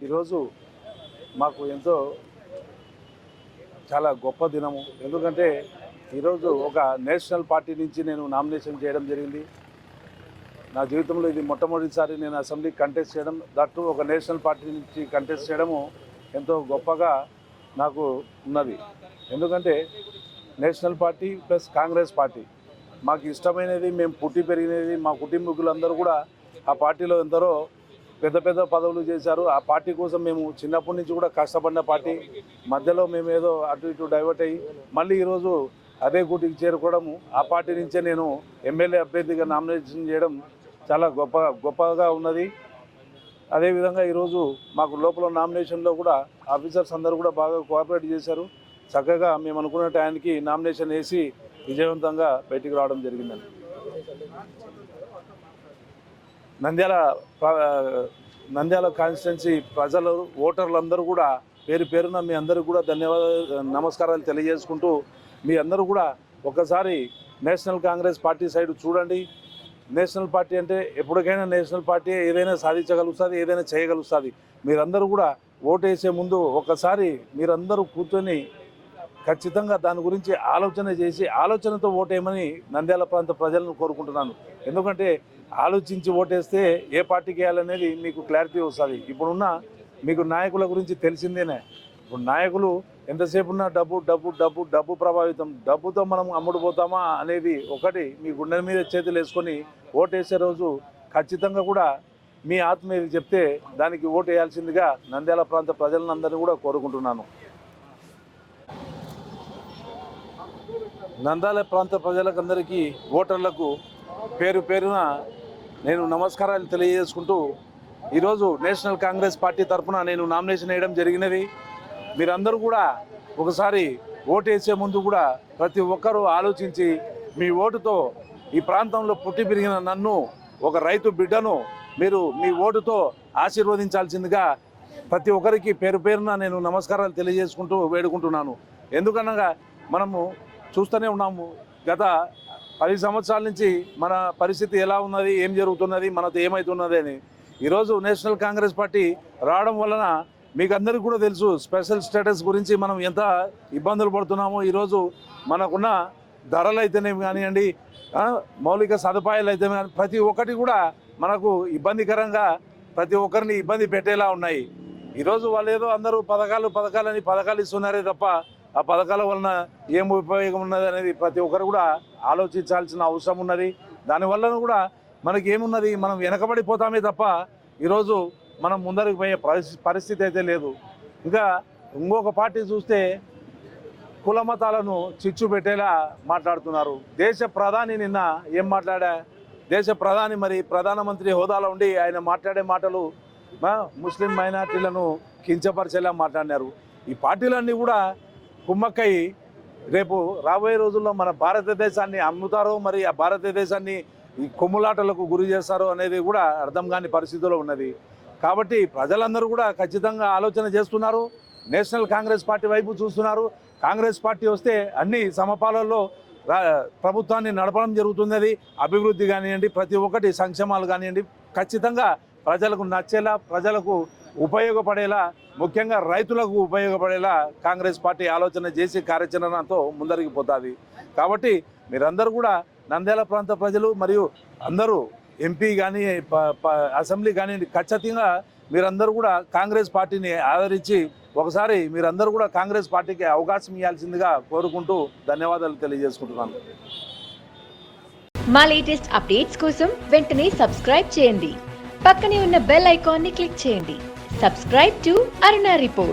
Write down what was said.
ఈరోజు మాకు ఎంతో చాలా గొప్ప దినము. ఎందుకంటే ఈరోజు ఒక నేషనల్ పార్టీ నుంచి నేను నామినేషన్ చేయడం జరిగింది. నా జీవితంలో ఇది మొట్టమొదటిసారి నేను అసెంబ్లీకి కంటెస్ట్ చేయడం, దట్టు ఒక నేషనల్ పార్టీ నుంచి కంటెస్ట్ చేయడము ఎంతో గొప్పగా నాకు ఉన్నది. ఎందుకంటే national party plus Congress party మాకు ఇష్టమైనది, మేము పుట్టి పెరిగినది, మా కుటుంబీకులందరూ కూడా ఆ పార్టీలో ఎందరో పెద్ద పెద్ద పదవులు చేశారు. ఆ పార్టీ కోసం మేము చిన్నప్పటి నుంచి కూడా కష్టపడిన పార్టీ. మధ్యలో మేము ఏదో అటు ఇటు డైవర్ట్ అయ్యి మళ్ళీ ఈరోజు అదే గూటికి చేరుకోవడము, ఆ పార్టీ నుంచే నేను ఎమ్మెల్యే అభ్యర్థిగా నామినేషన్ చేయడం చాలా గొప్పగా ఉన్నది. అదేవిధంగా ఈరోజు మాకు లోపల నామినేషన్లో కూడా ఆఫీసర్స్ అందరూ కూడా బాగా కోఆపరేట్ చేశారు. చక్కగా మేము అనుకున్న టైంకి నామినేషన్ వేసి విజయవంతంగా బయటికి రావడం జరిగిందండి. నంద్యాల కాన్స్టిట్యున్సీ ప్రజలు, ఓటర్లందరూ కూడా పేరు పేరున మీ అందరూ కూడా నమస్కారాలు తెలియజేసుకుంటూ, మీ అందరూ కూడా ఒకసారి నేషనల్ కాంగ్రెస్ పార్టీ సైడ్ చూడండి. నేషనల్ పార్టీ అంటే ఎప్పటికైనా నేషనల్ పార్టీ ఏదైనా సాధించగలుగుతుంది, ఏదైనా చేయగలుగుతుంది. మీరందరూ కూడా ఓటు వేసే ముందు ఒకసారి మీరందరూ కూర్చొని ఖచ్చితంగా దాని గురించి ఆలోచన చేసి ఆలోచనతో ఓటేయమని నంద్యాల ప్రాంత ప్రజలను కోరుకుంటున్నాను. ఎందుకంటే ఆలోచించి ఓటేస్తే ఏ పార్టీకి వేయాలనేది మీకు క్లారిటీ వస్తుంది. ఇప్పుడున్న మీకు నాయకుల గురించి తెలిసిందేనే. ఇప్పుడు నాయకులు ఎంతసేపు ఉన్న డబ్బు డబ్బు డబ్బు డబ్బు ప్రభావితం, డబ్బుతో మనం అమ్ముడుపోతామా అనేది ఒకటి మీ గుండె మీద చేతులు వేసుకొని ఓటేసే రోజు ఖచ్చితంగా కూడా మీ ఆత్మ ఏది చెప్తే దానికి ఓటు వేయాల్సిందిగా నంద్యాల ప్రాంత ప్రజలందరినీ కూడా కోరుకుంటున్నాను. నంద్యాల ప్రాంత ప్రజలకందరికీ, ఓటర్లకు పేరు పేరున నేను నమస్కారాలు తెలియజేసుకుంటూ, ఈరోజు నేషనల్ కాంగ్రెస్ పార్టీ తరఫున నేను నామినేషన్ వేయడం జరిగినది. మీరందరూ కూడా ఒకసారి ఓటు వేసే ముందు కూడా ప్రతి ఒక్కరూ ఆలోచించి మీ ఓటుతో ఈ ప్రాంతంలో పుట్టి పెరిగిన నన్ను, ఒక రైతు బిడ్డను మీరు మీ ఓటుతో ఆశీర్వదించాల్సిందిగా ప్రతి ఒక్కరికి పేరు పేరున నేను నమస్కారాలు తెలియజేసుకుంటూ వేడుకుంటున్నాను. ఎందుకనగా మనము చూస్తూనే ఉన్నాము, గత 10 సంవత్సరాల నుంచి మన పరిస్థితి ఎలా ఉన్నది, ఏం జరుగుతున్నది, మనతో ఏమవుతున్నది అని. ఈరోజు నేషనల్ కాంగ్రెస్ పార్టీ రావడం వలన మీకు అందరికీ కూడా తెలుసు, స్పెషల్ స్టేటస్ గురించి మనం ఎంత ఇబ్బందులు పడుతున్నామో. ఈరోజు మనకున్న ధరలు అయితేనేమి కానివ్వండి, మౌలిక సదుపాయాలు అయితే కానీ ప్రతి ఒక్కటి కూడా మనకు ఇబ్బందికరంగా ప్రతి ఒక్కరిని ఇబ్బంది పెట్టేలా ఉన్నాయి. ఈరోజు వాళ్ళు ఏదో అందరూ పథకాలు ఇస్తున్నారే తప్ప ఆ పథకాల వలన ఏం ఉపయోగం ఉన్నది అనేది ప్రతి ఒక్కరు కూడా ఆలోచించాల్సిన అవసరం ఉన్నది. దానివల్ల కూడా మనకి ఏమున్నది, మనం వెనకబడిపోతామే తప్ప ఈరోజు మనం ముందరికి పోయే పరిస్థితి అయితే లేదు. ఇంకా ఇంకొక పార్టీ చూస్తే కుల మతాలను చిచ్చు పెట్టేలా మాట్లాడుతున్నారు. దేశ ప్రధాని నిన్న ఏం మాట్లాడా, దేశ ప్రధాని మరి ప్రధానమంత్రి హోదాలో ఉండి ఆయన మాట్లాడే మాటలు ముస్లిం మైనార్టీలను కించపరిచేలా మాట్లాడినారు. ఈ పార్టీలన్నీ కూడా కుమ్మక్కై రేపు రాబోయే రోజుల్లో మన భారతదేశాన్ని అమ్ముతారో, మరి ఆ భారతదేశాన్ని ఈ కొమ్ములాటలకు గురి చేస్తారో అనేది కూడా అర్థం కాని పరిస్థితిలో ఉన్నది. కాబట్టి ప్రజలందరూ కూడా ఖచ్చితంగా ఆలోచన చేస్తున్నారు, నేషనల్ కాంగ్రెస్ పార్టీ వైపు చూస్తున్నారు. కాంగ్రెస్ పార్టీ వస్తే అన్ని సమపాలల్లో ప్రభుత్వాన్ని నడపడం జరుగుతున్నది. అభివృద్ధి కానివ్వండి, ప్రతి ఒక్కటి సంక్షేమాలు కానివ్వండి, ఖచ్చితంగా ప్రజలకు నచ్చేలా, ప్రజలకు ఉపయోగపడేలా, ముఖ్యంగా రైతులకు ఉపయోగపడేలా కాంగ్రెస్ పార్టీ ఆలోచన చేసి కార్యాచరణతో ముందరికి పోతుంది. కాబట్టి మీరందరూ కూడా నంద్యాల ప్రాంత ప్రజలు మరియు అందరూ ఎంపీ కానీ అసెంబ్లీ కానీ ఖచ్చితంగా మీరందరూ కూడా కాంగ్రెస్ పార్టీని ఆదరించి ఒకసారి మీరందరూ కూడా కాంగ్రెస్ పార్టీకి అవకాశం ఇవ్వాల్సిందిగా కోరుకుంటూ ధన్యవాదాలు తెలియజేసుకుంటున్నాను. మా లేటెస్ట్ అప్డేట్స్ కోసం వెంటనే సబ్స్క్రైబ్ చేయండి. పక్కనే ఉన్న బెల్ ఐకాన్ని క్లిక్ చేయండి. Subscribe to Aruna report.